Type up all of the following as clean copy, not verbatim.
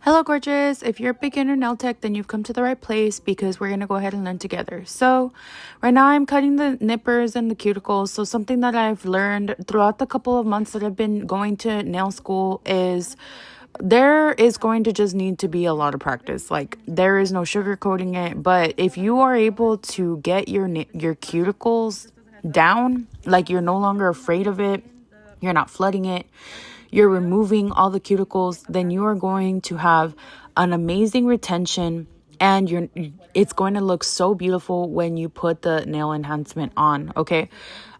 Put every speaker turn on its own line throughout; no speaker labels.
Hello, gorgeous. If you're a beginner nail tech, then you've come to the right place because we're going to go ahead and learn together. So right now I'm cutting the nippers and the cuticles. So something that I've learned throughout the couple of months that I've been going to nail school is there is going to just need to be a lot of practice. Like, there is no sugarcoating it. But if you are able to get your cuticles down, like you're no longer afraid of it, you're not flooding it, you're removing all the cuticles, then you are going to have an amazing retention, and it's going to look so beautiful when you put the nail enhancement on. Okay,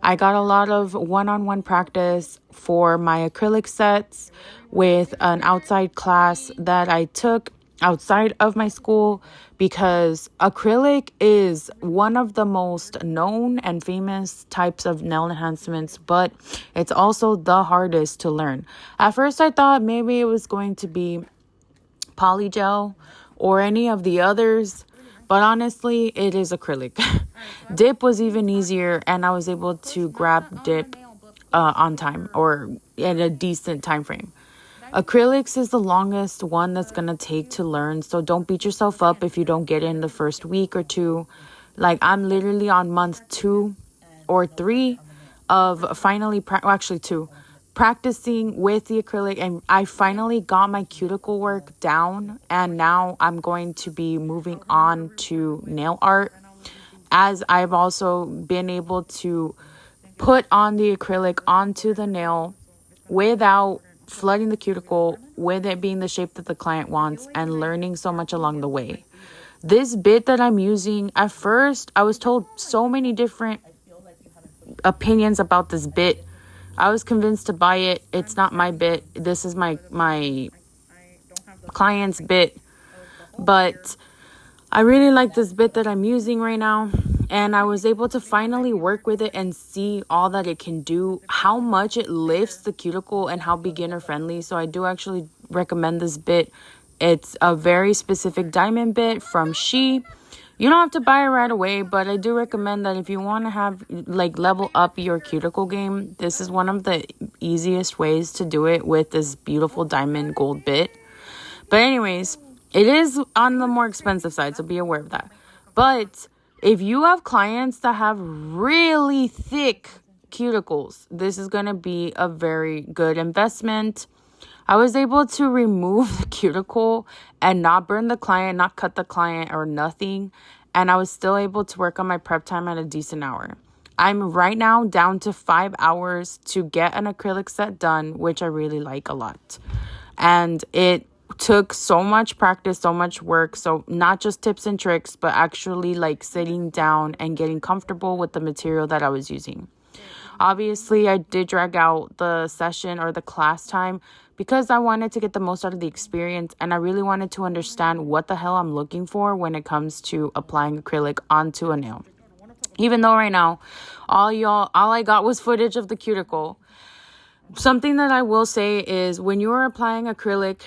I got a lot of one-on-one practice for my acrylic sets with an outside class that I took outside of my school, because acrylic is one of the most known and famous types of nail enhancements, but it's also the hardest to learn. At first I thought maybe it was going to be polygel or any of the others, but honestly it is acrylic. Dip was even easier, and I was able to grab dip on time, or at a decent time frame. Acrylics is the longest one that's going to take to learn, so don't beat yourself up if you don't get it in the first week or two. Like, I'm literally on month 2 or 3 of finally, practicing with the acrylic, and I finally got my cuticle work down, and now I'm going to be moving on to nail art, as I've also been able to put on the acrylic onto the nail without flooding the cuticle, with it being the shape that the client wants, and learning so much along the way. This bit that I'm using, at first I was told so many different opinions about this bit. I was convinced to buy it. It's not my bit. This is my client's bit, but I really like this bit that I'm using right now, and I was able to finally work with it and see all that it can do, how much it lifts the cuticle, and how beginner friendly. So I do actually recommend this bit. It's a very specific diamond bit from She. You don't have to buy it right away, but I do recommend that if you want to have, like, level up your cuticle game, this is one of the easiest ways to do it with this beautiful diamond gold bit. But anyways, it is on the more expensive side, so be aware of that. But if you have clients that have really thick cuticles, this is going to be a very good investment. I was able to remove the cuticle and not burn the client, not cut the client or nothing. And I was still able to work on my prep time at a decent hour. I'm right now down to 5 hours to get an acrylic set done, which I really like a lot. And it took so much practice, so much work. So not just tips and tricks, but actually like sitting down and getting comfortable with the material that I was using. Obviously, I did drag out the session or the class time because I wanted to get the most out of the experience, and I really wanted to understand what the hell I'm looking for when it comes to applying acrylic onto a nail. Even though right now, all I got was footage of the cuticle. Something that I will say is, when you are applying acrylic,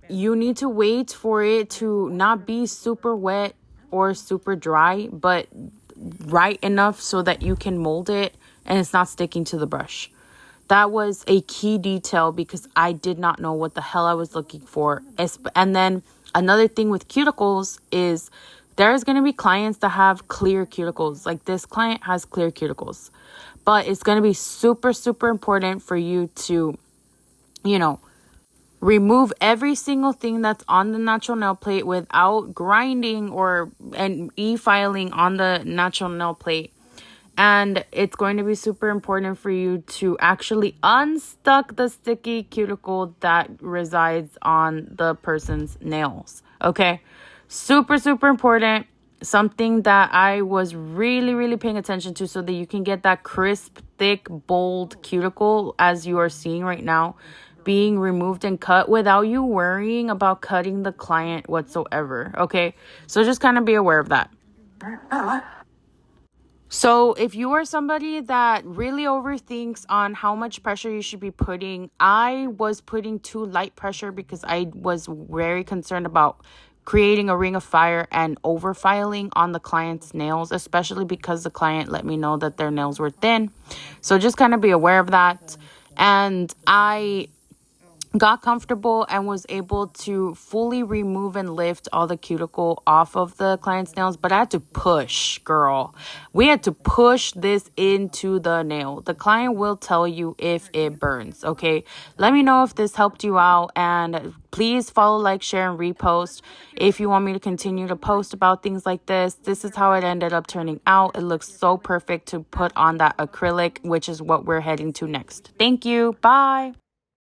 you need to wait for it to not be super wet or super dry, but right enough so that you can mold it and it's not sticking to the brush. That was a key detail because I did not know what the hell I was looking for. And then another thing with cuticles is there's going to be clients that have clear cuticles. Like, this client has clear cuticles. But it's going to be super, super important for you to, remove every single thing that's on the natural nail plate without grinding and e-filing on the natural nail plate. And it's going to be super important for you to actually unstuck the sticky cuticle that resides on the person's nails. Okay? Super, super important. Something that I was really, really paying attention to, so that you can get that crisp, thick, bold cuticle as you are seeing right now being removed and cut without you worrying about cutting the client whatsoever. Okay? So just kind of be aware of that. So if you are somebody that really overthinks on how much pressure you should be putting, I was putting too light pressure because I was very concerned about creating a ring of fire and overfiling on the client's nails, especially because the client let me know that their nails were thin. So just kind of be aware of that. And I got comfortable and was able to fully remove and lift all the cuticle off of the client's nails. But I had to push, girl. We had to push this into the nail. The client will tell you if it burns, okay? Let me know if this helped you out, and please follow, like, share, and repost if you want me to continue to post about things like this. This is how it ended up turning out. It looks so perfect to put on that acrylic, which is what we're heading to next. Thank you. Bye.